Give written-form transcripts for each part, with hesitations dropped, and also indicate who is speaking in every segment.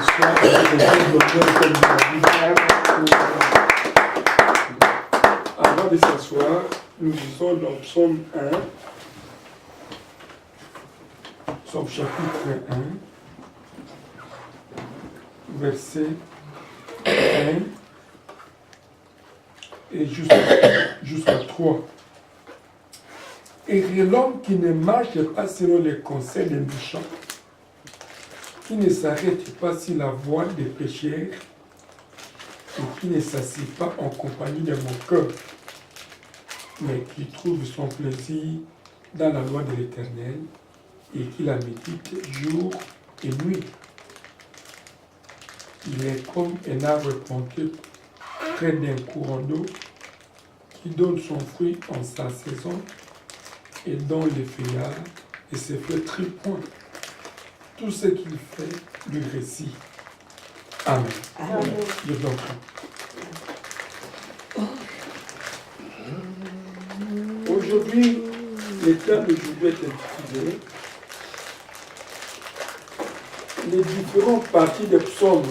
Speaker 1: s'asseoir. Avant de s'asseoir, nous lisons dans Psaume 1, Psaume chapitre 1, verset 1 et jusqu'à 3. Et l'homme qui ne marche pas selon les conseils des méchants, qui ne s'arrête pas sur la voie des pécheurs, et qui ne s'assied pas en compagnie de mon cœur, mais qui trouve son plaisir dans la loi de l'Éternel, et qui la médite jour et nuit. Il est comme un arbre planté près d'un courant d'eau, qui donne son fruit en sa saison, et dont les feuillards et ses feuilles tripointent. Tout ce qu'il fait lui réussit. Amen.
Speaker 2: Amen.
Speaker 1: Je t'en prie. Aujourd'hui, le thème d'aujourd'hui est intitulé les différentes parties des psaumes.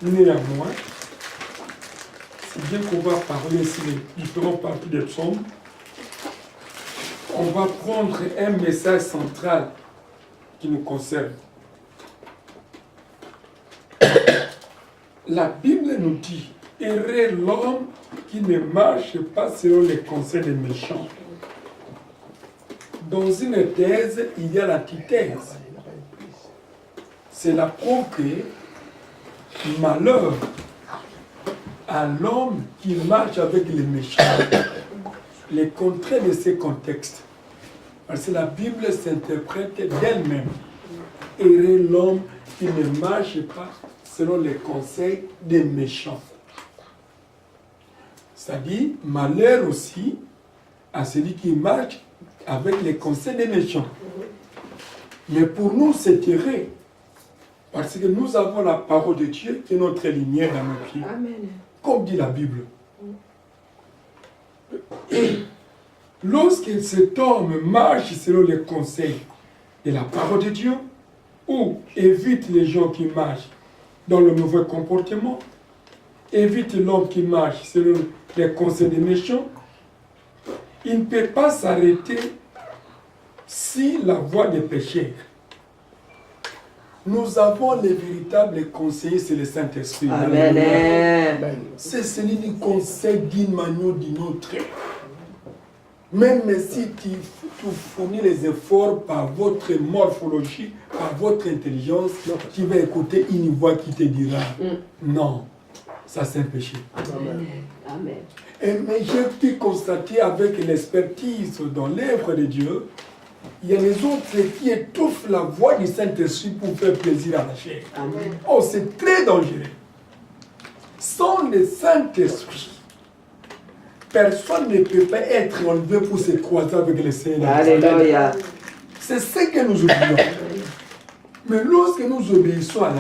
Speaker 1: Néanmoins, c'est bien qu'on va parler sur les différentes parties des psaumes. On va prendre un message central qui nous concerne. La Bible nous dit, heureux l'homme qui ne marche pas selon les conseils des méchants. Dans une thèse, il y a l'antithèse. C'est la preuve que malheur à l'homme qui marche avec les méchants. Les contraires de ces contextes. Parce que la Bible s'interprète d'elle-même. Heureux l'homme qui ne marche pas selon les conseils des méchants. C'est-à-dire, malheur aussi à celui qui marche avec les conseils des méchants. Mais pour nous, c'est heureux. Parce que nous avons la parole de Dieu qui est notre lumière dans nos pieds.
Speaker 2: Amen.
Speaker 1: Comme dit la Bible. Et lorsque cet homme marche selon les conseils de la parole de Dieu, ou évite les gens qui marchent dans le mauvais comportement, évite l'homme qui marche selon les conseils des méchants, il ne peut pas s'arrêter si la voie des pécheurs. Nous avons les véritables conseillers, c'est le Saint-Esprit.
Speaker 2: Amen.
Speaker 1: C'est celui qui conseille d'une manière ou d'une autre. Même si tu fournis les efforts par votre morphologie, par votre intelligence, tu vas écouter une voix qui te dira non, ça c'est un péché.
Speaker 2: Amen. Amen.
Speaker 1: Mais j'ai pu constater avec l'expertise dans l'œuvre de Dieu, il y a les autres qui étouffent la voix du Saint-Esprit pour faire plaisir à la chair.
Speaker 2: Amen.
Speaker 1: Oh, c'est très dangereux. Sans le Saint-Esprit, personne ne peut pas être enlevé pour se croiser avec le Seigneur.
Speaker 2: Alléluia.
Speaker 1: C'est ce que nous oublions. Mais lorsque nous obéissons à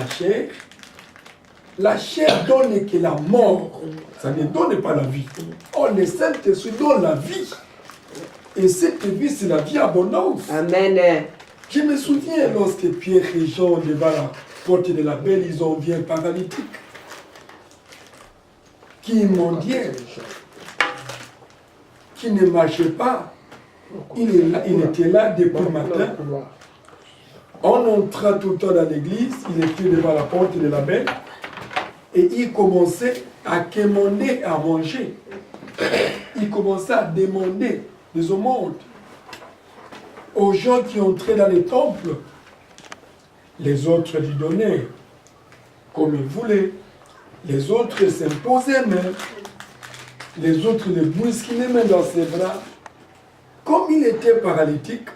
Speaker 1: la chair donne que la mort. Ça ne donne pas la vie. Oh, le Saint-Esprit donne la vie. Et cette vie, c'est la vie abondante.
Speaker 2: Amen.
Speaker 1: Je me souviens lorsque Pierre et Jean, devant la porte de la belle, ils ont vu un paralytique qui mendiait, qui ne marchait pas. Il était là depuis le matin. On entra tout le temps dans l'église, il était devant la porte de la belle et il commençait à quémander à manger. Il commençait à demander des aumônes aux gens qui entraient dans les temples. Les autres lui donnaient comme ils voulaient. Les autres s'imposaient même. Les autres le bousculaient même dans ses bras. Comme il était paralytique,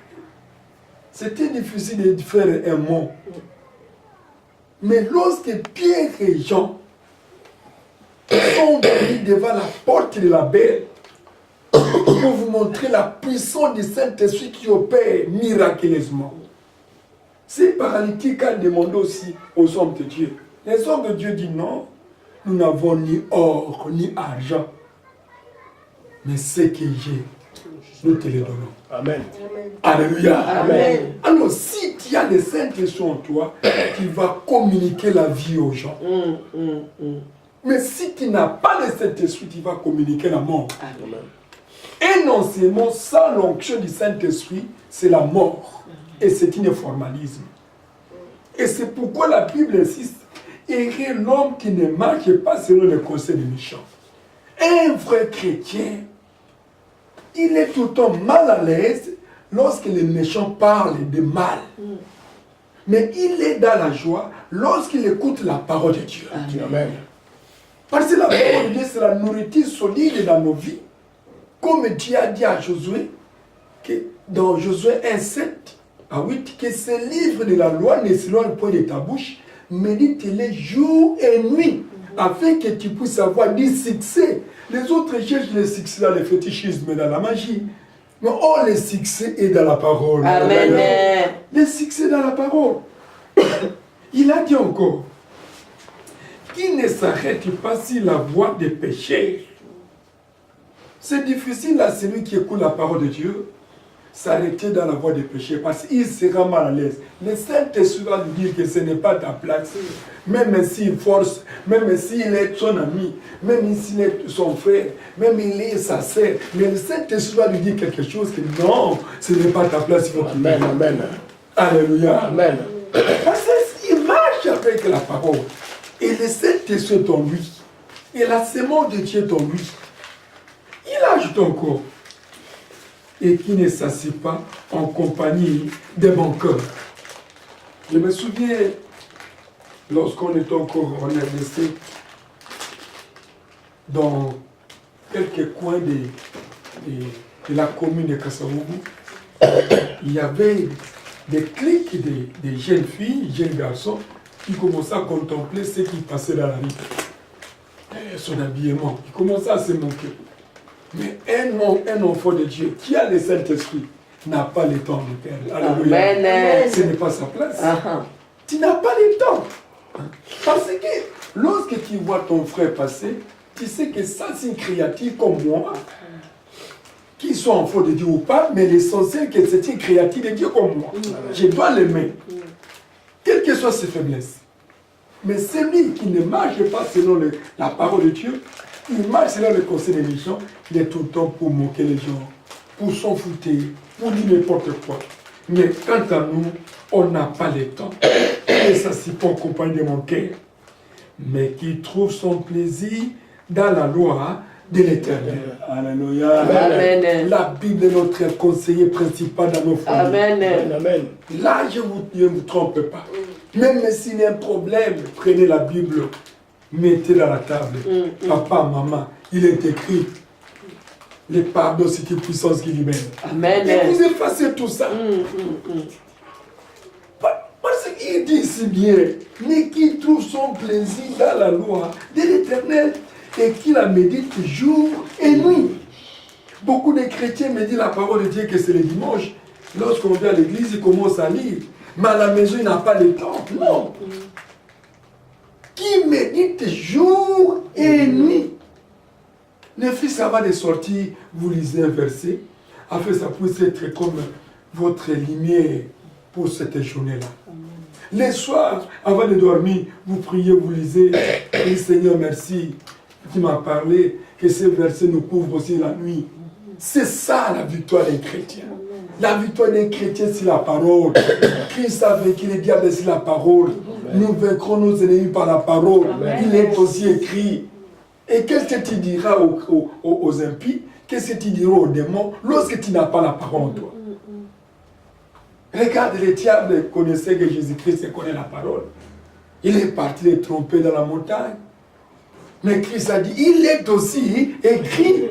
Speaker 1: c'était difficile de faire un mot. Mais lorsque Pierre et Jean sont venus devant la porte de la belle, pour vous montrer la puissance du Saint-Esprit qui opère miraculeusement. Ces paralytiques ont demandé aussi aux hommes de Dieu. Les hommes de Dieu disent non, nous n'avons ni or ni argent, mais ce que j'ai, nous te le donnons.
Speaker 3: Amen.
Speaker 1: Alléluia.
Speaker 2: Amen.
Speaker 1: Alors si tu as le Saint-Esprit en toi qui va communiquer la vie aux gens. Mais si tu n'as pas le Saint-Esprit, tu vas communiquer la mort.
Speaker 2: Amen.
Speaker 1: Un enseignement sans l'onction du Saint-Esprit, c'est la mort. Et c'est un formalisme. Et c'est pourquoi la Bible insiste, heureux l'homme qui ne marche pas selon les conseils des méchants. Un vrai chrétien, il est tout le temps mal à l'aise lorsque les méchants parlent de mal. Mais il est dans la joie lorsqu'il écoute la parole de Dieu.
Speaker 3: Amen.
Speaker 1: Parce que la parole de Dieu, c'est la nourriture solide dans nos vies. Comme Dieu a dit à Josué, que dans Josué 1:7 à 8, que ce livre de la loi ne s'éloigne point de ta bouche, médite-les jour et nuit, afin que tu puisses avoir du succès. Les autres cherchent le succès dans le fétichisme et dans la magie. Mais oh, le succès est dans la parole.
Speaker 2: Amen.
Speaker 1: Le succès dans la parole. Il a dit encore, qui ne s'arrête pas sur la voie des péchés. C'est difficile à celui qui écoute la parole de Dieu s'arrêter dans la voie des péchés parce qu'il sera mal à l'aise. Le Saint-Esprit va lui dire que ce n'est pas ta place. Même s'il force, même s'il est son ami, même s'il est son frère, même s'il est sa sœur. Mais le Saint-Esprit va lui dire quelque chose que non, ce n'est pas ta place. Il faut
Speaker 3: Amen. Amen.
Speaker 1: Alléluia.
Speaker 3: Amen.
Speaker 1: Parce qu'il marche avec la parole. Et le Saint-Esprit est en lui. Et la sémence de Dieu est en lui. Il ajoute encore. Et qui ne s'assied pas en compagnie des manqueurs. Je me souviens, lorsqu'on était encore en RDC, dans quelques coins de la commune de Kassaougou, il y avait des cliques de jeunes filles, jeunes garçons, qui commençaient à contempler ce qui passait dans la rue. Son habillement, ils commençaient à se moquer. Mais un enfant de Dieu qui a le Saint-Esprit n'a pas le temps de perdre. Alléluia.
Speaker 2: Amen.
Speaker 1: Ce n'est pas sa place. Tu n'as pas le temps. Parce que lorsque tu vois ton frère passer, tu sais que ça c'est une créature comme moi, qui soit enfant de Dieu ou pas, mais l'essentiel que c'est une créature de Dieu comme moi. Je dois l'aimer. Quelles que soient ses faiblesses. Mais celui qui ne marche pas selon la parole de Dieu, il marche selon le conseil des méchants, il est tout le temps pour moquer les gens, pour s'en foutre, pour dire n'importe quoi. Mais quant à nous, on n'a pas le temps. Et ça, c'est pas en compagnie de mon cœur. Mais qui trouve son plaisir dans la loi de l'Éternel. Alléluia.
Speaker 2: Amen.
Speaker 1: La Bible est notre conseiller principal dans nos familles.
Speaker 2: Amen.
Speaker 3: Amen.
Speaker 1: Là, je ne vous trompe pas. Même s'il y a un problème, prenez la Bible, mettez dans la table. Papa, maman, il est écrit. Le pardon, c'est une puissance qui libère.
Speaker 2: Amen.
Speaker 1: Et vous effacez tout ça. Parce qu'il dit si bien, mais qui trouve son plaisir dans la loi de l'Éternel et qui la médite jour et nuit. Beaucoup de chrétiens méditent la parole de Dieu que c'est le dimanche. Lorsqu'on vient à l'église, ils commencent à lire. Mais à la maison, il n'a pas le temps. Non. Qui médite jour et nuit. Les fils, avant de sortir, vous lisez un verset, afin que ça puisse être comme votre lumière pour cette journée-là. Les soirs, avant de dormir, vous priez, vous lisez, et Seigneur, merci, qui m'a parlé, que ce verset nous couvre aussi la nuit. C'est ça la victoire des chrétiens. La victoire des chrétiens, c'est la parole. Christ a vaincu les diables, c'est la parole. Nous vaincrons nos ennemis par la parole. Il est aussi écrit. Et qu'est-ce que tu diras aux impies? Qu'est-ce que tu diras aux démons lorsque tu n'as pas la parole en toi? Regarde, les diables connaissaient que Jésus-Christ connaît la parole. Il est parti les tromper dans la montagne. Mais Christ a dit, il est aussi écrit.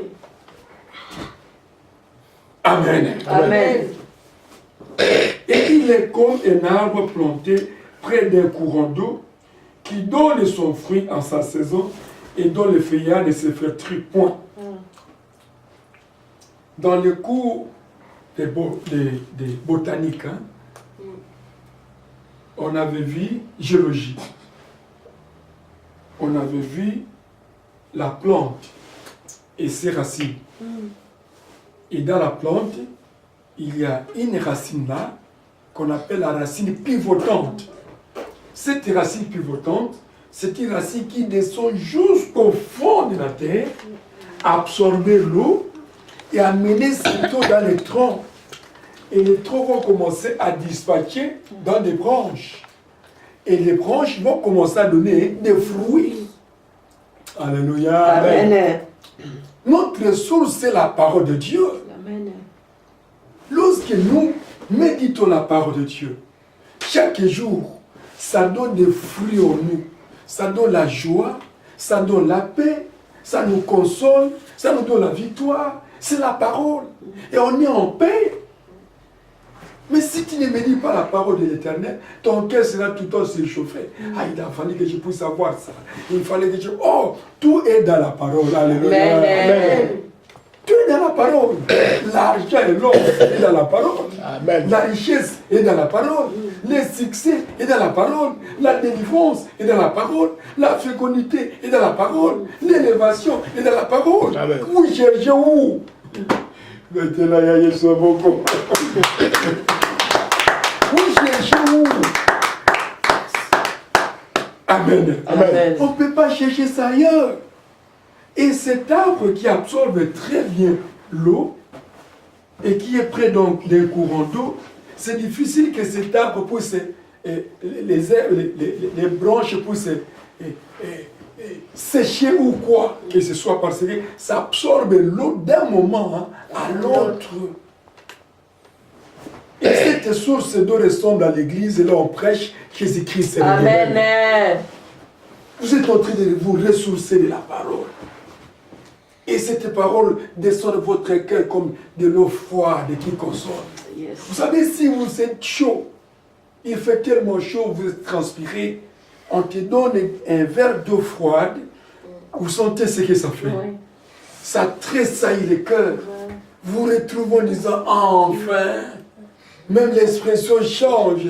Speaker 1: Amen.
Speaker 2: Amen.
Speaker 1: Et il est comme un arbre planté près d'un courant d'eau qui donne son fruit en sa saison et dont le feuillage ne se flétrit point. Dans le cours de botanique, hein, on avait vu géologie. On avait vu la plante et ses racines. Et dans la plante, il y a une racine là qu'on appelle la racine pivotante. Cette racine pivotante, c'est une racine qui descend jusqu'au fond de la terre, absorber l'eau et amener cette eau dans les troncs. Et les troncs vont commencer à dispatcher dans des branches. Et les branches vont commencer à donner des fruits. Alléluia.
Speaker 2: Amen.
Speaker 1: Notre source, c'est la parole de Dieu.
Speaker 2: Amen.
Speaker 1: Lorsque nous méditons la parole de Dieu, chaque jour, ça donne des fruits en nous. Ça donne la joie, ça donne la paix, ça nous console, ça nous donne la victoire. C'est la parole. Et on est en paix. Mais si tu ne médites pas la parole de l'Éternel, ton cœur sera tout le temps surchauffé. Ah, il a fallu que je puisse savoir ça. Il fallait que je... Oh, tout est dans la parole. Alléluia.
Speaker 2: Amen.
Speaker 1: Tout est dans la parole. L'argent et l'or est dans la parole.
Speaker 3: Amen.
Speaker 1: La richesse est dans la parole. Le succès est dans la parole. La délivrance est dans la parole. La fécondité est dans la parole. L'élévation est dans la parole.
Speaker 3: Amen.
Speaker 1: Vous cherchez où? Mettez-la, ya Yesu Boko. Vous cherchez où? Amen.
Speaker 2: Amen.
Speaker 1: On ne peut pas chercher ça ailleurs. Et cet arbre qui absorbe très bien l'eau et qui est près donc d'un courant d'eau, c'est difficile que cet arbre puisse, les branches puissent sécher ou quoi que ce soit, parce que ça absorbe l'eau d'un moment à l'autre. Et cette source d'eau ressemble à l'église, et là on prêche Jésus-Christ.
Speaker 2: Amen.
Speaker 1: Vous êtes en train de vous ressourcer de la parole. Et cette parole descend de votre cœur comme de l'eau froide qui console.
Speaker 2: Yes.
Speaker 1: Vous savez, si vous êtes chaud, il fait tellement chaud, vous transpirez, on te donne un verre d'eau froide, vous sentez ce que ça fait.
Speaker 2: Oui.
Speaker 1: Ça tressaillit le cœur. Vous vous retrouvez en disant, enfin, même l'expression change.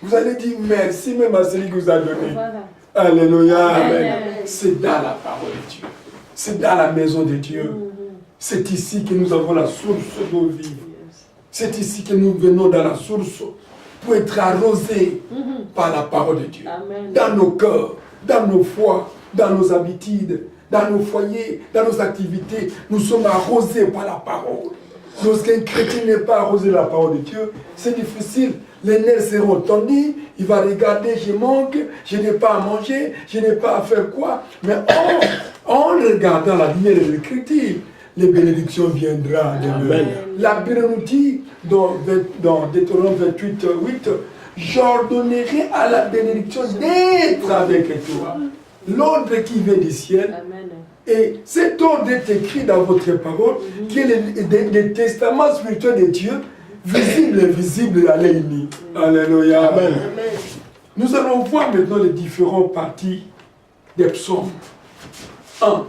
Speaker 1: Vous allez dire merci même à celui qui vous a donné.
Speaker 2: Voilà.
Speaker 1: Alléluia.
Speaker 2: Amen.
Speaker 1: C'est dans la parole de Dieu. C'est dans la maison de Dieu. C'est ici que nous avons la source d'eau vive. C'est ici que nous venons dans la source pour être arrosés par la parole de Dieu.
Speaker 2: Amen.
Speaker 1: Dans nos cœurs, dans nos foi, dans nos habitudes, dans nos foyers, dans nos activités, nous sommes arrosés par la parole. Lorsqu'un chrétien n'est pas arrosé de la parole de Dieu, c'est difficile. Les nerfs seront tendus, il va regarder, je manque, je n'ai pas à manger, je n'ai pas à faire quoi. Mais en regardant la lumière de l'Écriture, les bénédictions viendront de nous.
Speaker 3: Amen.
Speaker 1: La Bible nous dit dans Deutéronome 28, 8, j'ordonnerai à la bénédiction d'être avec toi. L'ordre qui vient du ciel.
Speaker 2: Amen.
Speaker 1: Et cet ordre est écrit dans votre parole, qui est le testament spirituel de Dieu, visible et invisible à l'ennemi. Alléluia.
Speaker 3: Amen.
Speaker 2: Amen.
Speaker 1: Nous allons voir maintenant les différentes parties des psaumes. 1.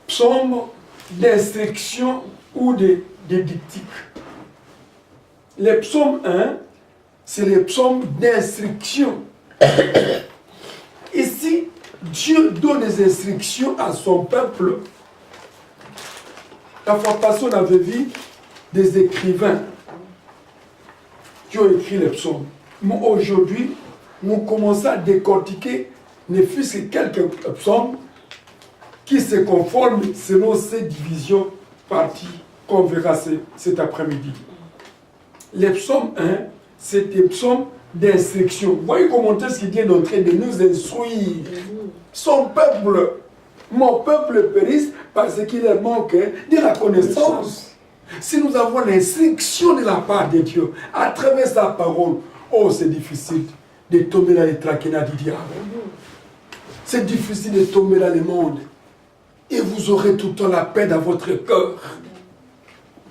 Speaker 1: Psaume d'instruction ou de didactique. Les psaumes 1, c'est les psaumes d'instruction. Ici, Dieu donne des instructions à son peuple. La fois passée, on avait vu des écrivains qui ont écrit les psaumes. Mais aujourd'hui, nous commençons à décortiquer ne fût-ce que quelques psaumes qui se conforment selon ces divisions parties qu'on verra cet après-midi. Les psaumes 1, c'est des psaumes d'instruction. Vous voyez comment est-ce qu'il est en train de nous instruire. Son peuple, mon peuple périsse parce qu'il leur manque de la connaissance. Si nous avons l'instruction de la part de Dieu à travers sa parole, oh c'est difficile de tomber dans les traquenards du diable. C'est difficile de tomber dans le monde. Et vous aurez tout le temps la paix dans votre cœur.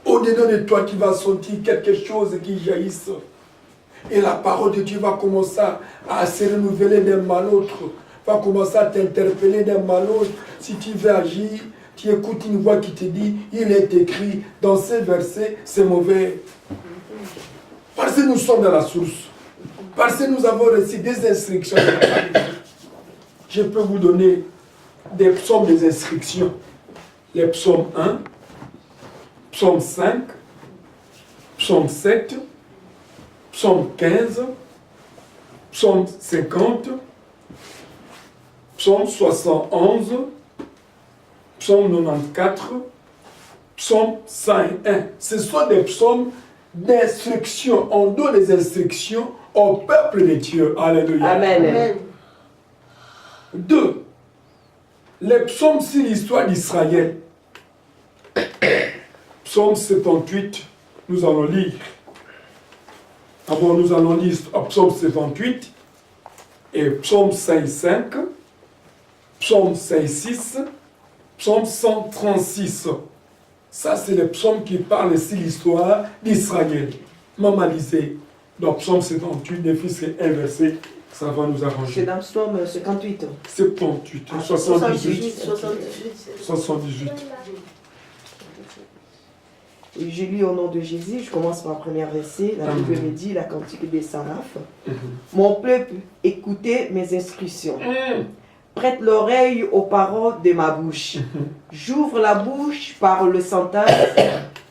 Speaker 1: Au-dedans de toi, tu vas sentir quelque chose qui jaillisse. Et la parole de Dieu va commencer à se renouveler d'un mal à l'autre. Va commencer à t'interpeller d'un mal à l'autre. Si tu veux agir, tu écoutes une voix qui te dit, il est écrit dans ces versets, c'est mauvais. Parce que nous sommes dans la source. Parce que nous avons reçu des instructions. Je peux vous donner des psaumes des instructions. Les psaumes 1, psaume 5, psaume 7, psaume 15, psaume 50, psaume 71, psaume 94, psaume 101. Ce sont des psaumes d'instruction. On donne des instructions au peuple de Dieu. Alléluia.
Speaker 2: Amen.
Speaker 1: 2. Les psaumes sur l'histoire d'Israël. Psaume 78, nous allons lire. D'abord, nous allons lire psaume 78 et psaume 55, psaume 56, psaume 136. Ça, c'est les psaumes qui parlent sur l'histoire d'Israël. Maman lisait dans psaume 78, des fils, c'est un verset, ça va nous arranger.
Speaker 3: C'est dans psaume 58.
Speaker 1: 78, 78, 78.
Speaker 3: Je lis au nom de Jésus, je commence par le premier verset. La Bible me dit, la cantique des Saraphes. Mon peuple, écoutez mes instructions. Prête l'oreille aux paroles de ma bouche. J'ouvre la bouche par le santal.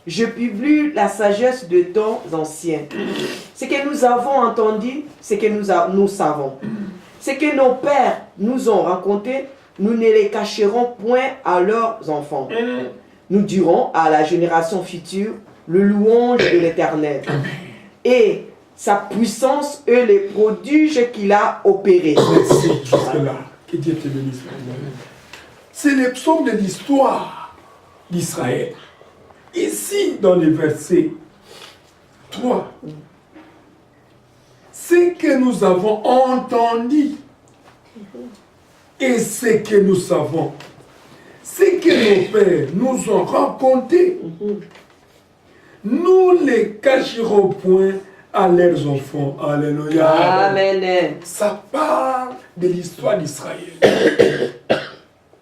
Speaker 3: Je publie la sagesse de temps anciens. Ce que nous avons entendu, ce que nous savons. Ce que nos pères nous ont raconté, nous ne les cacherons point à leurs enfants. Nous dirons à la génération future le louange de l'Éternel et sa puissance et les prodiges qu'il a opérés.
Speaker 1: Merci, jusque-là. Que Dieu te bénisse. C'est les psaumes de l'histoire d'Israël. Ici, dans le verset 3, ce que nous avons entendu et ce que nous savons, ce que nos pères nous ont raconté, nous ne les cacherons point à leurs enfants. Alléluia.
Speaker 2: Amen.
Speaker 1: Ça parle de l'histoire d'Israël.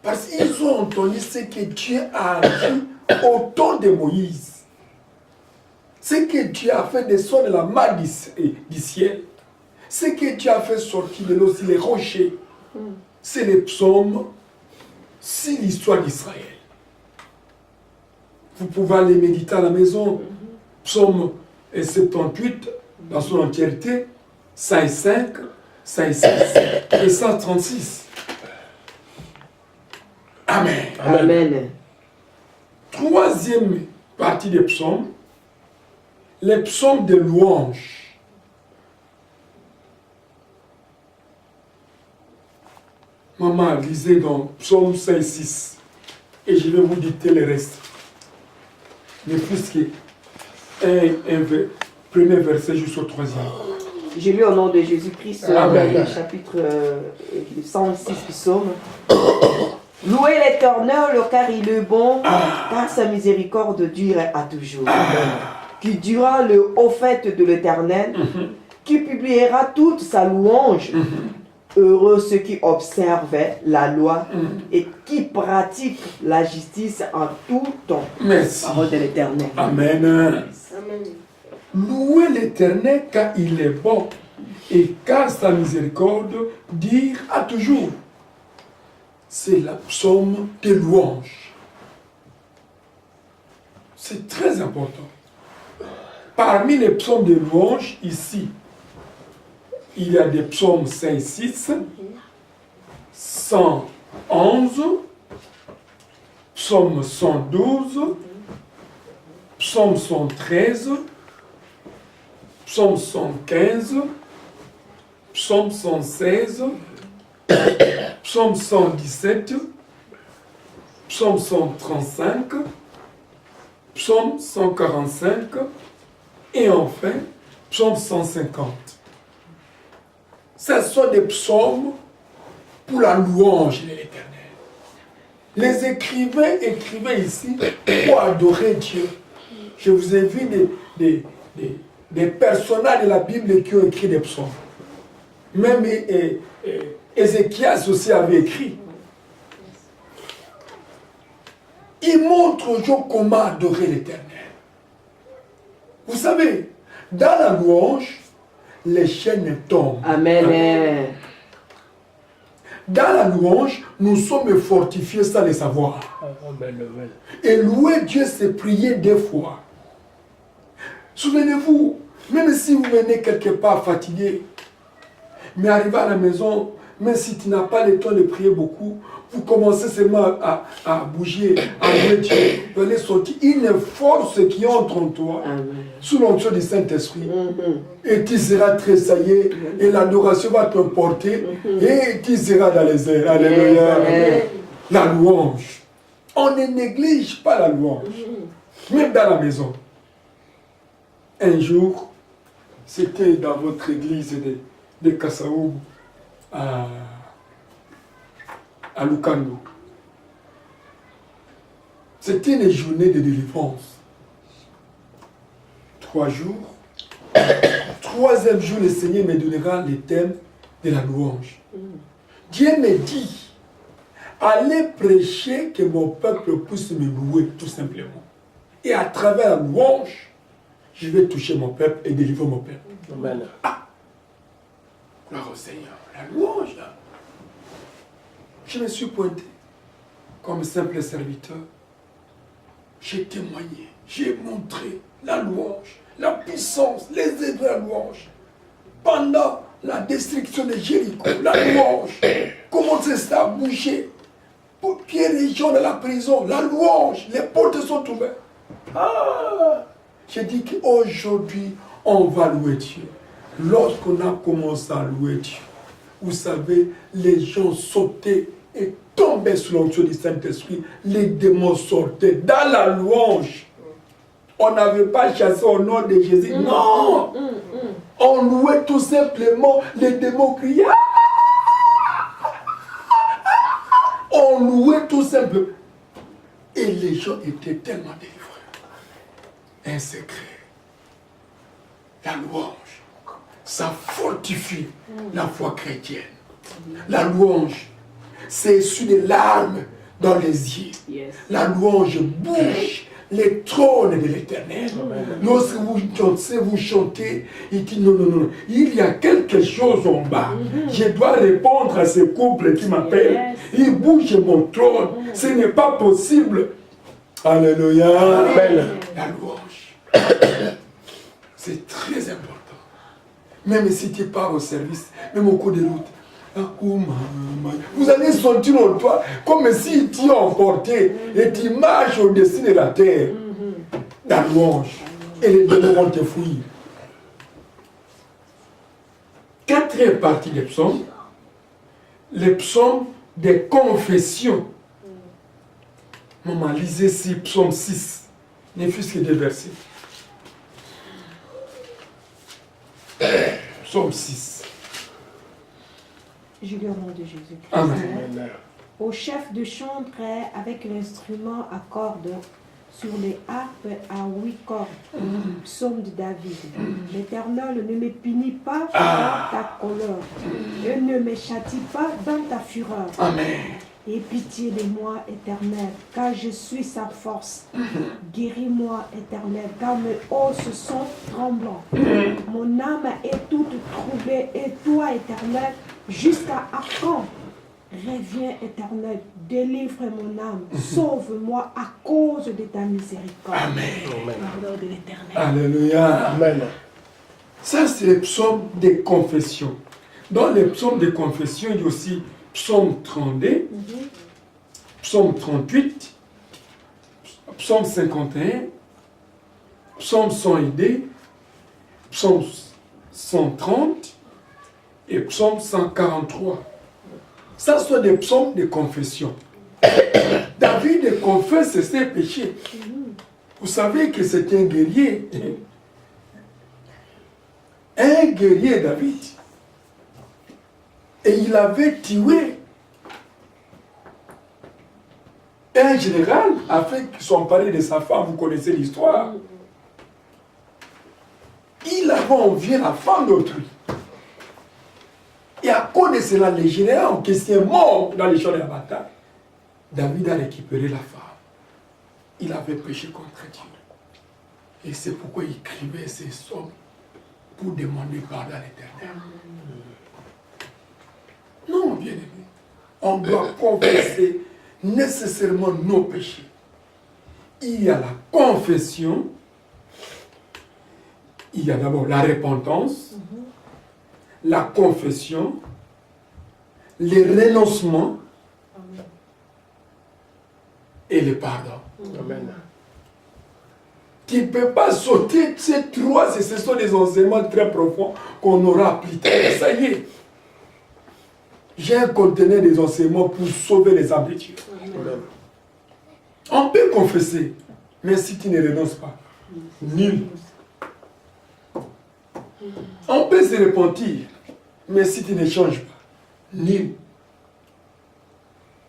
Speaker 1: Parce qu'ils ont entendu ce que Dieu a dit au temps de Moïse. Ce que Dieu a fait descendre de la main du ciel. Ce que Dieu a fait sortir de l'eau sur les rochers. C'est les psaumes sur l'histoire d'Israël. Vous pouvez aller méditer à la maison. Psaume 78 dans son entièreté, 55, 56 et 136. Amen.
Speaker 2: Amen.
Speaker 1: Troisième partie des psaumes, les psaumes de louange. Maman, lisez dans psaume 5-6 et je vais vous dicter le reste. Mais puisque premier verset jusqu'au troisième.
Speaker 3: Je lis au nom de Jésus-Christ, chapitre 106 psaume. Louez l'Éternel car il est bon, car sa miséricorde dure à toujours. Qui durera le haut fait de l'Éternel, qui publiera toute sa louange. Heureux ceux qui observent la loi et qui pratiquent la justice en tout temps.
Speaker 1: Merci.
Speaker 3: Parole de l'Éternel.
Speaker 1: Amen. Louez l'Éternel car il est bon et car sa miséricorde dure à toujours. C'est la psaume de louange. C'est très important. Parmi les psaumes de louange, ici, il y a des psaumes 5-6, 111, psaume 112, psaume 113, psaume 115, psaume 116, psaume 117, psaume 135, psaume 145 et enfin psaume 150. Ce sont des psaumes pour la louange de l'Éternel. Les écrivains écrivaient ici pour adorer Dieu. Je vous ai vu des personnages de la Bible qui ont écrit des psaumes. Même Ézéchias aussi avait écrit. Il montre aux gens comment adorer l'Éternel. Vous savez, dans la louange, les chaînes tombent.
Speaker 2: Amen.
Speaker 1: Dans la louange, nous sommes fortifiés sans le savoir. Et louer Dieu, c'est prier 2 fois. Souvenez-vous, même si vous venez quelque part fatigué, mais arrivé à la maison, même si tu n'as pas le temps de prier beaucoup, vous commencez seulement à bouger, à louer Dieu, vous allez sortir une force qui entre en toi, sous l'onction du Saint-Esprit, et tu seras tressaillé, et l'adoration va te porter, et tu seras dans les airs. Alléluia. La louange. On ne néglige pas la louange, même dans la maison. Un jour, c'était dans votre église de Kassaoum, à Lukando. C'était une journée de délivrance. 3 jours. 3e jour, le Seigneur me donnera le thème de la louange. Dieu me dit, allez prêcher que mon peuple puisse me louer, tout simplement. Et à travers la louange, je vais toucher mon peuple et délivrer mon peuple.
Speaker 4: Amen.
Speaker 1: Ah! Gloire au Seigneur. La louange, là. Je me suis pointé comme simple serviteur. J'ai témoigné, j'ai montré la louange, la puissance, les œuvres de la louange. Pendant la destruction de Jéricho, la louange, comment ça a bougé. Pour Pierre et Jean dans la prison, la louange, les portes sont ouvertes. Ah! J'ai dit qu'aujourd'hui, on va louer Dieu. Lorsqu'on a commencé à louer Dieu, vous savez, les gens sautaient et tombaient sous l'onction du Saint-Esprit. Les démons sortaient dans la louange. On n'avait pas chassé au nom de Jésus. Non! On louait tout simplement. Les démons criaient. On louait tout simplement. Et les gens étaient tellement délivrés. Un secret. La louange, ça fortifie la foi chrétienne. La louange, c'est issu des larmes dans les yeux. La louange bouge les trônes de l'Éternel. Lorsque vous chantez, il dit non, non, non, il y a quelque chose en bas. Je dois répondre à ce couple qui m'appelle. Il bouge mon trône. Ce n'est pas possible. Alléluia. La louange. C'est très important. Même si tu pars au service, même au cours de route, vous allez sentir en toi comme si tu es emporté et tu marches au-dessus de la terre. La louange. Et les démons vont te fuir. 4e partie des psaumes. Les psaumes des confessions. Maman, lisez ici psaume 6. Ne fût-ce que 2 versets. Psaume 6.
Speaker 5: Je lis au nom de Jésus-Christ.
Speaker 1: Amen.
Speaker 5: Au chef de chanterait avec l'instrument à cordes sur les harpes à 8 cordes. Psaume de David. L'Éternel ne me punit pas dans ta colère et ne me châtie pas dans ta fureur.
Speaker 1: Amen.
Speaker 5: Aie pitié de moi, Éternel, car je suis sa force. Guéris-moi, Éternel, car mes os sont tremblants. Mon âme est toute troublée, et toi, Éternel, jusqu'à quand? Reviens, Éternel, délivre mon âme, sauve-moi à cause de ta miséricorde.
Speaker 1: Amen.
Speaker 5: Pardon de l'Éternel.
Speaker 1: Alléluia.
Speaker 4: Amen.
Speaker 1: Ça, c'est les psaumes des confessions. Dans les psaumes des confessions, il y a aussi psaume 32, psaume 38, psaume 51, psaume 102, psaume 130 et psaume 143. Ça sont des psaumes de confession. David confesse ses péchés. Vous savez que c'est un guerrier. Un guerrier, David. Et il avait tué un général afin qu'il s'emparait de sa femme. Vous connaissez l'histoire. Il avait envié la femme d'autrui. Et à cause de cela, les généraux qui étaient morts dans les champs de la bataille, David a récupéré la femme. Il avait péché contre Dieu. Et c'est pourquoi il écrivait ces psaumes pour demander pardon à l'Éternel. Non, bien aimé. On doit confesser nécessairement nos péchés. Il y a la confession il y a d'abord la repentance, la confession, le renoncement et le pardon.
Speaker 4: Amen.
Speaker 1: Tu ne peux pas sauter ces trois, ce sont des enseignements très profonds qu'on aura plus tard. Ça y est. J'ai un conteneur des enseignements pour sauver les âmes de Dieu.
Speaker 4: Amen.
Speaker 1: On peut confesser, mais si tu ne renonces pas, nul. On peut se repentir, mais si tu ne changes pas, nul.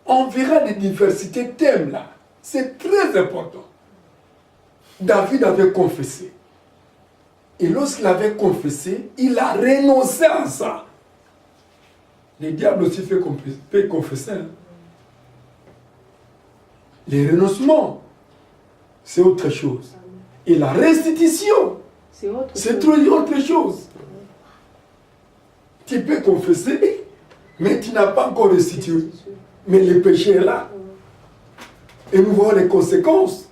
Speaker 1: On verra les diversités de thèmes là. C'est très important. David avait confessé. Et lorsqu'il avait confessé, il a renoncé à ça. Le diable aussi peut confesser. Hein. Le renoncement, c'est autre chose. Et la restitution, c'est autre chose. Tu peux confesser, mais tu n'as pas encore restitué. Mais le péché est là. Et nous voyons les conséquences.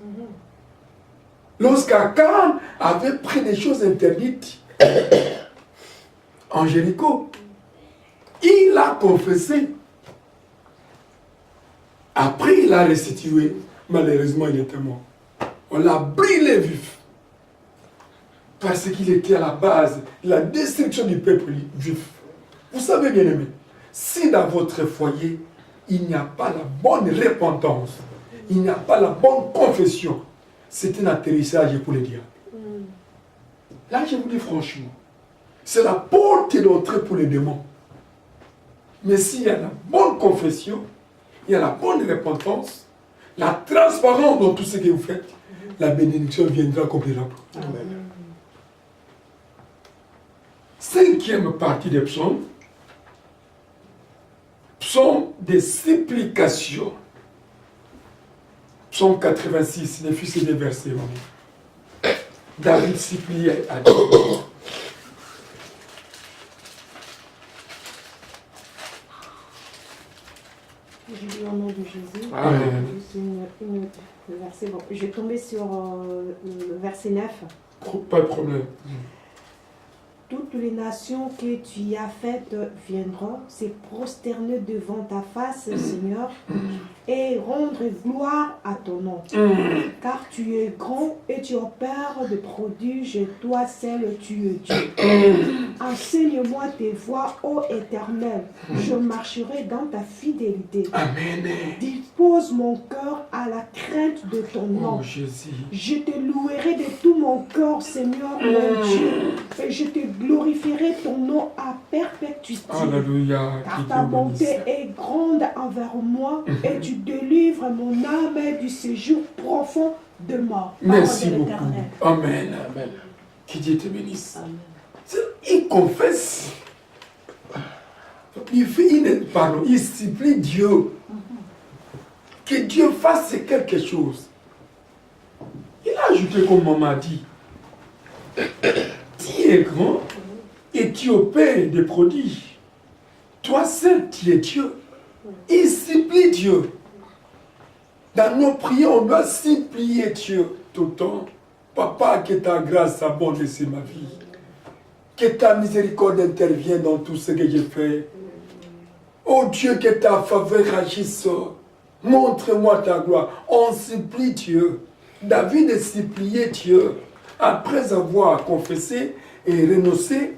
Speaker 1: Lorsqu'Akan avait pris des choses interdites en Jéricho, il a confessé. Après, il a restitué. Malheureusement, il était mort. On l'a brûlé vif. Parce qu'il était à la base de la destruction du peuple juif. Vous savez, bien aimé, si dans votre foyer, il n'y a pas la bonne repentance, il n'y a pas la bonne confession, c'est un atterrissage pour le diable. Là, je vous dis franchement, c'est la porte d'entrée pour les démons. Mais s'il y a la bonne confession, il y a la bonne repentance, la transparence dans tout ce que vous faites, la bénédiction viendra comme des lampes. Cinquième partie des psaumes, psaume des supplications. Psaume 86, les fils et des versets. David suppliait à Dieu.
Speaker 5: Je lis au nom de Jésus.
Speaker 1: Amen.
Speaker 5: Juste une verset. Bon, je vais tomber sur le verset 9.
Speaker 1: Pas de problème.
Speaker 5: Toutes les nations que tu as faites viendront se prosterner devant ta face, Seigneur, et rendre gloire à ton nom. Car tu es grand et tu opères de prodiges, et toi seul tu es Dieu. Enseigne-moi tes voies, ô Éternel. Je marcherai dans ta fidélité.
Speaker 1: Amen.
Speaker 5: Dispose mon cœur à la crainte de ton nom.
Speaker 1: Oh Jésus.
Speaker 5: Je te louerai de tout mon cœur, Seigneur, mon Dieu, et je te glorifierai ton nom à perpétuité.
Speaker 1: Alléluia.
Speaker 5: Car ta bonté est grande envers moi, et tu délivres mon âme du séjour profond de mort.
Speaker 1: Merci
Speaker 5: Parole de
Speaker 1: beaucoup.
Speaker 5: l'Éternel.
Speaker 1: Amen.
Speaker 4: Amen.
Speaker 1: Que Dieu te bénisse. Il confesse. Il fait une parole. Il supplie Dieu. Que Dieu fasse quelque chose. Il a ajouté comme maman a dit. Tu es grand et tu opères des prodiges. Toi seul, tu es Dieu. Il supplie Dieu. Dans nos prières, on doit supplier Dieu tout le temps. Papa, que ta grâce abonde sur ma vie. Que ta miséricorde intervienne dans tout ce que je fais. Oh Dieu, que ta faveur agisse. Montre-moi ta gloire. On supplie Dieu. David a supplié Dieu. Après avoir confessé et renoncé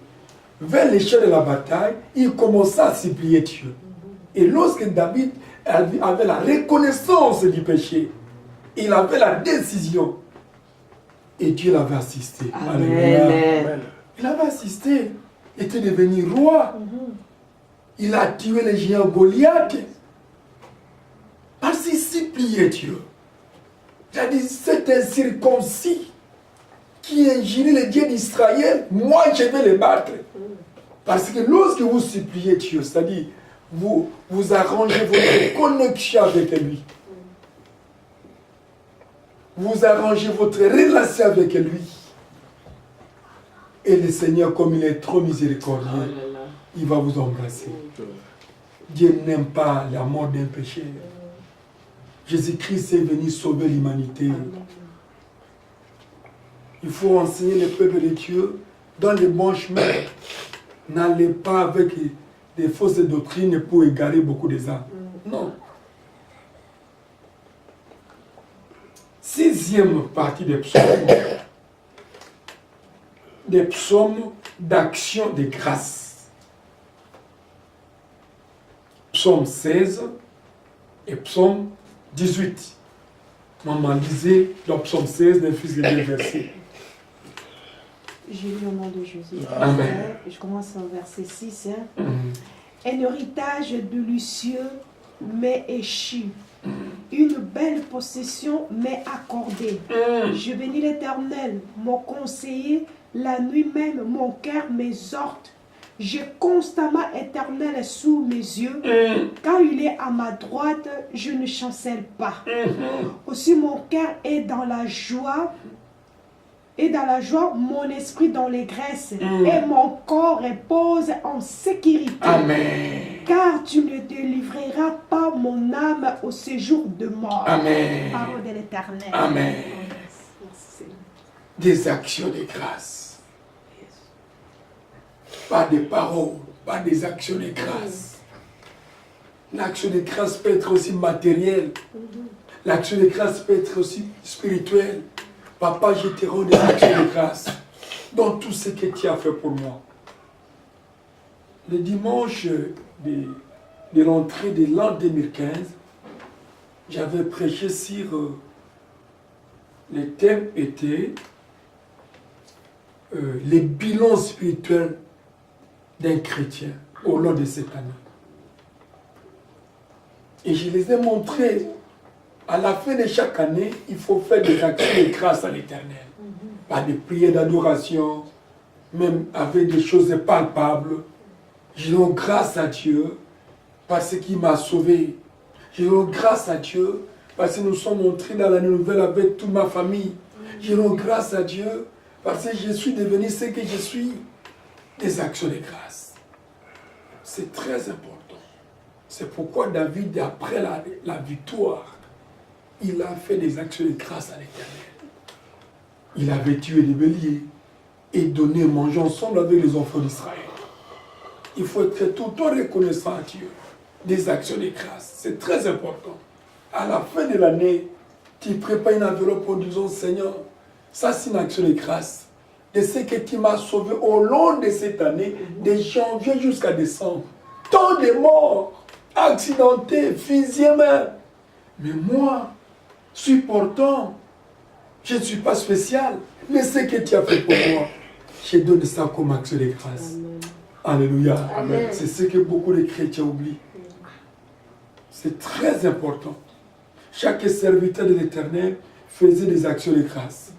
Speaker 1: vers les champs de la bataille, il commença à supplier Dieu. Et lorsque David avait la reconnaissance du péché, il avait la décision. Et Dieu l'avait assisté. Alléluia.
Speaker 2: Amen.
Speaker 1: Il avait assisté. Il était devenu roi. Il a tué les géants Goliath. Parce qu'il suppliait Dieu. C'est-à-dire, c'est un circoncis qui injurie les dieux d'Israël. Moi, je vais les battre. Parce que lorsque vous suppliez Dieu, c'est-à-dire, vous arrangez votre connexion avec lui. Vous arrangez votre relation avec lui. Et le Seigneur, comme il est trop miséricordieux, il va vous embrasser. Dieu n'aime pas la mort d'un péché. Jésus-Christ est venu sauver l'humanité. Il faut enseigner le peuple de Dieu dans les bons chemins. N'allez pas avec des fausses doctrines pour égarer beaucoup des âmes. Non. 6e partie des psaumes. Des psaumes d'action de grâce. Psaume 16 et psaume 18. Maman lisait dans psaume 16, les fils et les versets.
Speaker 5: J'ai lu au nom de Jésus.
Speaker 1: Amen.
Speaker 5: Je commence au verset 6.
Speaker 1: Mhm.
Speaker 5: Un héritage de Lucieux m'est échu. Une belle possession m'est accordée. Je bénis l'Éternel, mon conseiller, la nuit même, mon cœur m'exhorte. J'ai constamment Éternel sous mes yeux. Quand il est à ma droite, je ne chancelle pas. Aussi mon cœur est dans la joie. Et dans la joie, mon esprit dans les graisses. Et mon corps repose en sécurité.
Speaker 1: Amen.
Speaker 5: Car tu ne délivreras pas mon âme au séjour de mort.
Speaker 1: Amen.
Speaker 5: Parole de l'Éternel.
Speaker 1: Amen.
Speaker 5: Merci.
Speaker 1: Des actions de grâce. Pas des paroles, pas des actions de grâce. L'action de grâce peut être aussi matérielle. L'action de grâce peut être aussi spirituelle. Papa, je te rends des actions de grâce dans tout ce que tu as fait pour moi. Le dimanche de l'entrée de l'an 2015, j'avais prêché sur le thème était les bilans spirituels d'un chrétien au long de cette année. Et je les ai montrés. À la fin de chaque année, il faut faire des actions de grâce à l'Éternel. Pas des prières d'adoration, même avec des choses palpables. Je rends grâce à Dieu parce qu'il m'a sauvé. Je rends grâce à Dieu parce que nous sommes entrés dans la nouvelle avec toute ma famille. Je rends grâce à Dieu parce que je suis devenu ce que je suis. Des actions de grâce. C'est très important. C'est pourquoi David, après la victoire, il a fait des actions de grâce à l'Éternel. Il avait tué des béliers et donné manger ensemble avec les enfants d'Israël. Il faut être tout le temps reconnaissant à Dieu. Des actions de grâce, c'est très important. À la fin de l'année, tu prépares une enveloppe en disant, Seigneur, ça c'est une action de grâce. De ce que tu m'as sauvé au long de cette année, de janvier jusqu'à décembre. Tant de morts, accidentés, physiquement. Mais moi, supportant, je ne suis pas spécial, mais ce que tu as fait pour moi, je donne ça comme action de grâce. Amen. Alléluia. Amen. C'est ce que beaucoup de chrétiens oublient. C'est très important. Chaque serviteur de l'Éternel faisait des actions de grâce.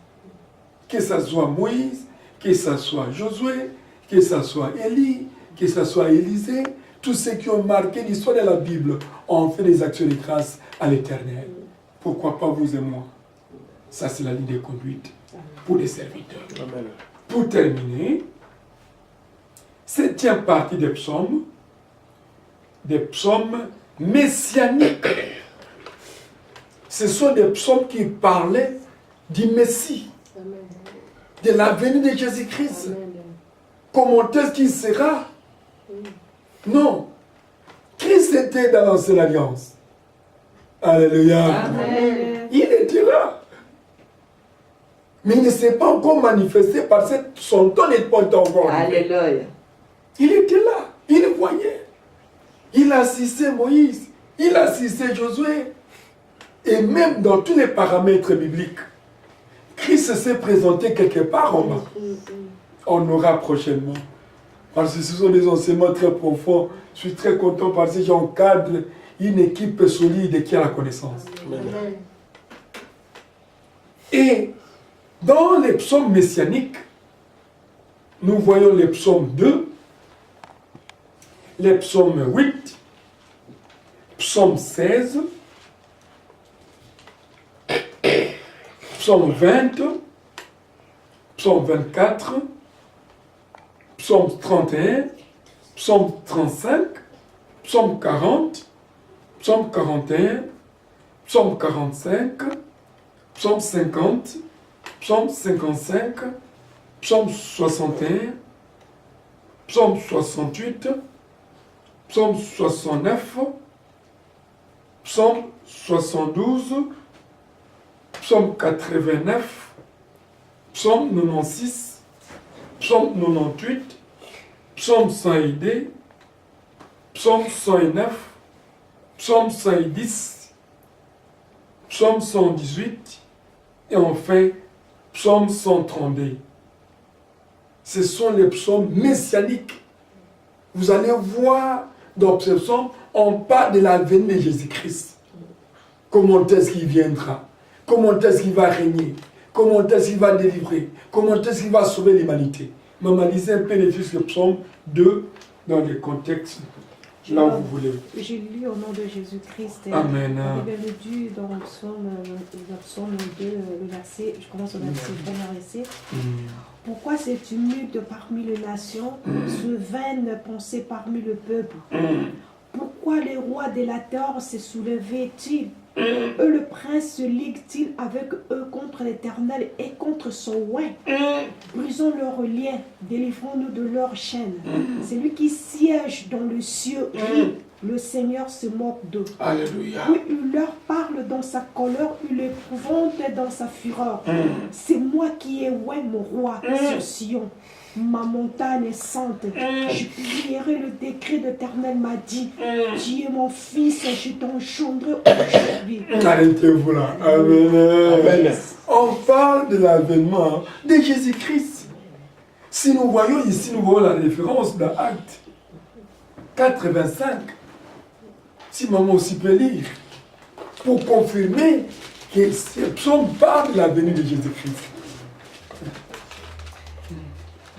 Speaker 1: Que ce soit Moïse, que ce soit Josué, que ce soit Élie, que ce soit Élisée, tous ceux qui ont marqué l'histoire de la Bible ont fait des actions de grâce à l'Éternel. Pourquoi pas vous et moi? Ça, c'est la ligne de conduite pour les serviteurs. Amen. Pour terminer, 7e partie des psaumes messianiques. Ce sont des psaumes qui parlaient du Messie, de la venue de Jésus-Christ. Comment est-ce qu'il sera? Non. Christ était dans l'ancienne alliance. Alléluia. Amen. Il était là. Mais il ne s'est pas encore manifesté parce que son temps n'est pas encore.
Speaker 2: Alléluia.
Speaker 1: Il était là. Il le voyait. Il assistait Moïse. Il assistait Josué. Et même dans tous les paramètres bibliques, Christ s'est présenté quelque part en bas. On aura prochainement. Parce que ce sont des enseignements très profonds. Je suis très content parce que j'encadre une équipe solide qui a la connaissance. Amen. Et dans les psaumes messianiques, nous voyons les psaumes 2, les psaumes 8, psaume 16, psaume 20, psaume 24, psaume 31, psaume 35, psaume 40, psaume 41, psaume 45, psaume 50, psaume 55, psaume 61, psaume 68, psaume 69, psaume 72, psaume 89, psaume 96, psaume 98, psaume 102, psaume 109, psaume 110, psaume 118 et enfin psaume 132. Ce sont les psaumes messianiques. Vous allez voir dans ces psaumes, on parle de la venue de Jésus-Christ. Comment est-ce qu'il viendra? Comment est-ce qu'il va régner? Comment est-ce qu'il va délivrer? Comment est-ce qu'il va sauver l'humanité? Maman lisez un peu les fiches de psaume 2 dans les contextes là où vous voulez.
Speaker 5: Je lis au nom de Jésus-Christ.
Speaker 1: Amen.
Speaker 5: La Bible dit dans le psaume 2, le verset, je commence au verset, le premier verset. Pourquoi c'est tumulte parmi les nations, ce vaine pensée parmi le peuple? Pourquoi les rois délateurs se soulevaient-ils? Eux, le prince, se ligue-t-il avec eux contre l'Éternel et contre son oint? Brisons leurs liens, délivrons-nous de leurs chaînes. C'est lui qui siège dans le cieux, rit. Le Seigneur se moque d'eux.
Speaker 1: Alléluia.
Speaker 5: Oui, il leur parle dans sa colère, il épouvante dans sa fureur. C'est moi qui ai oint mon roi sur Sion. Ma montagne est sainte. Je publierai le décret de l'Éternel m'a dit. Tu es mon fils, je t'engendrerai aujourd'hui.
Speaker 1: Arrêtez-vous là. Amen. Amen. On parle de l'avènement de Jésus-Christ. Si nous voyons ici, nous voyons la référence dans Acte 4:25. Si maman aussi peut lire, pour confirmer que ce psaume parle de la venue de Jésus-Christ.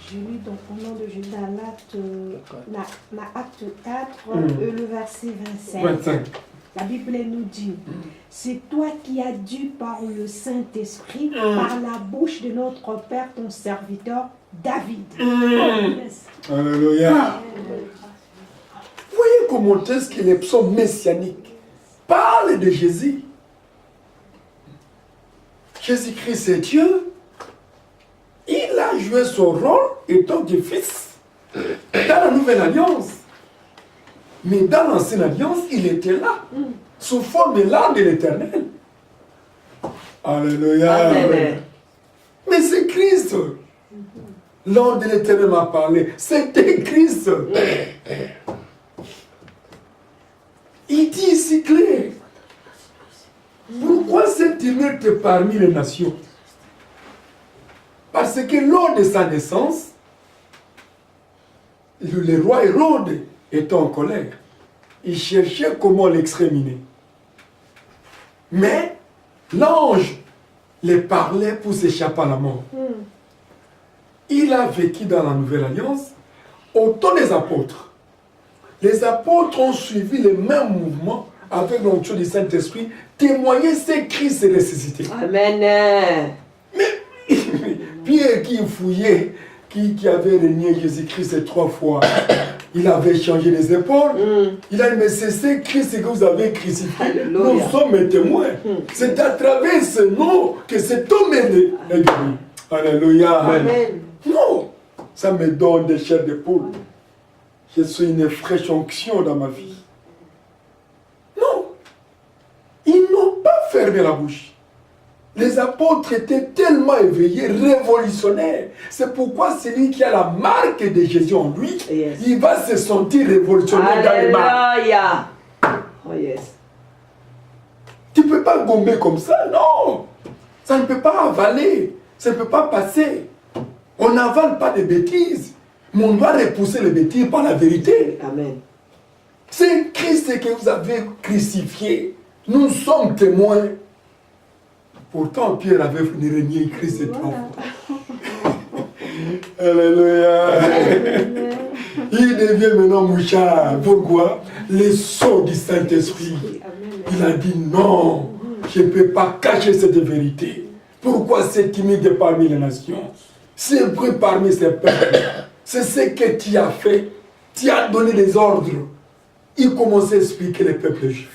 Speaker 5: Je lis donc au nom de Jésus dans l'acte 4, le verset 25. La Bible nous dit, c'est toi qui as dû par le Saint-Esprit, par la bouche de notre Père, ton serviteur, David. Yes.
Speaker 1: Alléluia. Voyez comment est-ce que les psaumes messianiques parlent de Jésus. Jésus-Christ est Dieu. Il a joué son rôle étant que fils dans la nouvelle alliance. Mais dans l'ancienne alliance, il était là, sous forme de l'âme de l'Éternel. Alléluia.
Speaker 2: Amen.
Speaker 1: Mais c'est Christ. L'ange de l'Éternel m'a parlé. C'était Christ. Il dit ici clair. Pourquoi cette tumulte parmi les nations? Parce que lors de sa naissance, le roi Hérode était en colère. Il cherchait comment l'exterminer. Mais l'ange les parlait pour s'échapper à la mort. Il a vécu dans la Nouvelle Alliance au temps des apôtres. Les apôtres ont suivi le même mouvement avec l'onction du Saint-Esprit, témoigner que Christ est ressuscité.
Speaker 2: Amen.
Speaker 1: Pierre qui fouillait, qui avait renié Jésus-Christ 3 fois, il avait changé les épaules. Il a dit, mais c'est Christ que vous avez crucifié.
Speaker 2: Alléluia.
Speaker 1: Nous sommes les témoins. C'est à travers ce nom que cet homme est né. Alléluia.
Speaker 2: Amen.
Speaker 1: Non, ça me donne des chairs d'épaule. Je suis une fraîche onction dans ma vie. Non, ils n'ont pas fermé la bouche. Les apôtres étaient tellement éveillés, révolutionnaires. C'est pourquoi celui qui a la marque de Jésus en lui,
Speaker 2: Yes.
Speaker 1: il va se sentir révolutionnaire dans les marques.
Speaker 2: Alléluia. Oh yes.
Speaker 1: Tu ne peux pas gommer comme ça, non. Ça ne peut pas avaler, ça ne peut pas passer. On n'avale pas de bêtises, mais on doit repousser les bêtises par la vérité.
Speaker 2: Amen.
Speaker 1: C'est Christ que vous avez crucifié. Nous sommes témoins. Pourtant, Pierre avait fini régner Christ 3 fois. Alléluia. Il devient maintenant mouchard. Pourquoi? Les sceaux du Saint-Esprit. Il a dit non, je ne peux pas cacher cette vérité. Pourquoi c'est timide parmi les nations? C'est vrai parmi ces peuples. C'est ce que tu as fait. Tu as donné des ordres. Il commençait à expliquer les peuples juifs.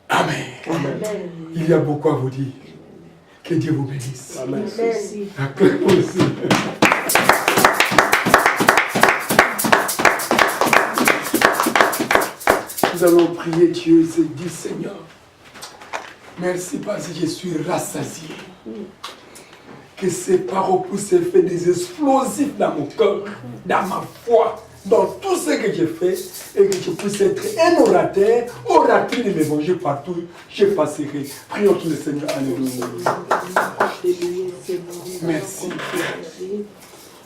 Speaker 1: Amen.
Speaker 2: Amen.
Speaker 1: Il y a beaucoup à vous dire. Que Dieu vous bénisse.
Speaker 2: Amen.
Speaker 5: Merci.
Speaker 1: Acclamons le Seigneur. Nous allons prier Dieu et se dire, Seigneur, merci parce que je suis rassasié. Que ces paroles puissent faire des explosifs dans mon cœur, dans ma foi, dans tout ce que je fais, et que je puisse être un orateur, oratrice de l'évangile partout, je passerai. Prions tout le Seigneur. Alléluia. Merci.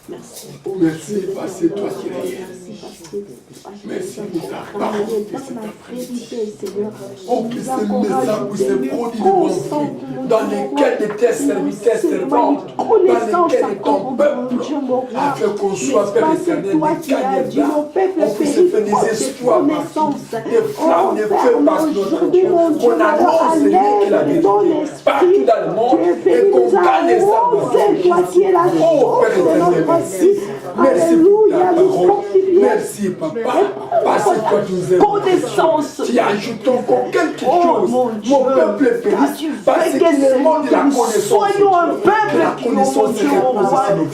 Speaker 4: Merci.
Speaker 1: Merci parce que toi qui es. Merci pour ta parole. Oh, que ce message puisse produire de bons fruits dans lesquels de tes serviteurs servantes, dans lesquels ton peuple, afin qu'on soit, Père éternel, des cagnes on puisse faire des espoirs partout, des flammes, des feux par notre Dieu, qu'on annonce Seigneur qui la vérité partout dans le monde et qu'on gagne les âmes. Oh, Père éternel, merci. Merci pour ta parole. Merci, Papa. Parce que toi, tu nous aimes.
Speaker 4: Connaissance.
Speaker 1: Tu ajoutes encore quelque chose.
Speaker 4: Mon Dieu.
Speaker 1: Mon peuple est péri. Parce que le monde de la connaissance.
Speaker 4: Soyons un peuple qui, mon Dieu, avoir une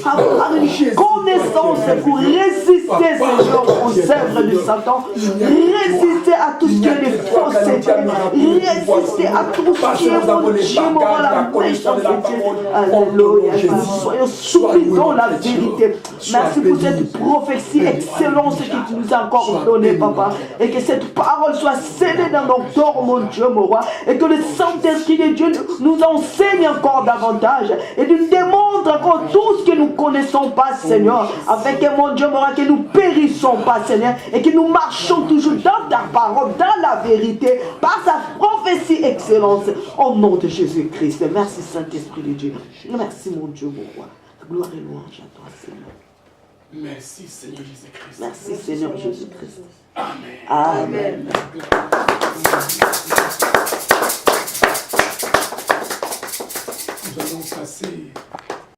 Speaker 4: connaissance pour résister, Seigneur, aux œuvres de Satan. Résister à tout ce qui est de fausseté. Résister à tout ce qui est, mon Dieu, la méchanceté. Alléluia. Soyons soumis dans la vérité. Merci pour cette prophétie excellente que tu nous as encore donnée, Papa. Et que cette parole soit scellée dans nos cœurs, mon Dieu, mon roi. Et que le Saint-Esprit de Dieu nous enseigne encore davantage. Et nous démontre encore tout ce que nous ne connaissons pas, Seigneur. Afin que, mon Dieu, mon roi, que nous périssons pas, Seigneur. Et que nous marchons toujours dans ta parole, dans la vérité, par sa prophétie excellente. Au nom de Jésus-Christ. Merci, Saint-Esprit de Dieu. Merci, mon Dieu, mon roi. Gloire et louange à toi, Seigneur.
Speaker 1: Merci, Seigneur Jésus-Christ.
Speaker 4: Merci, Seigneur Jésus-Christ.
Speaker 1: Amen.
Speaker 4: Amen.
Speaker 1: Nous allons passer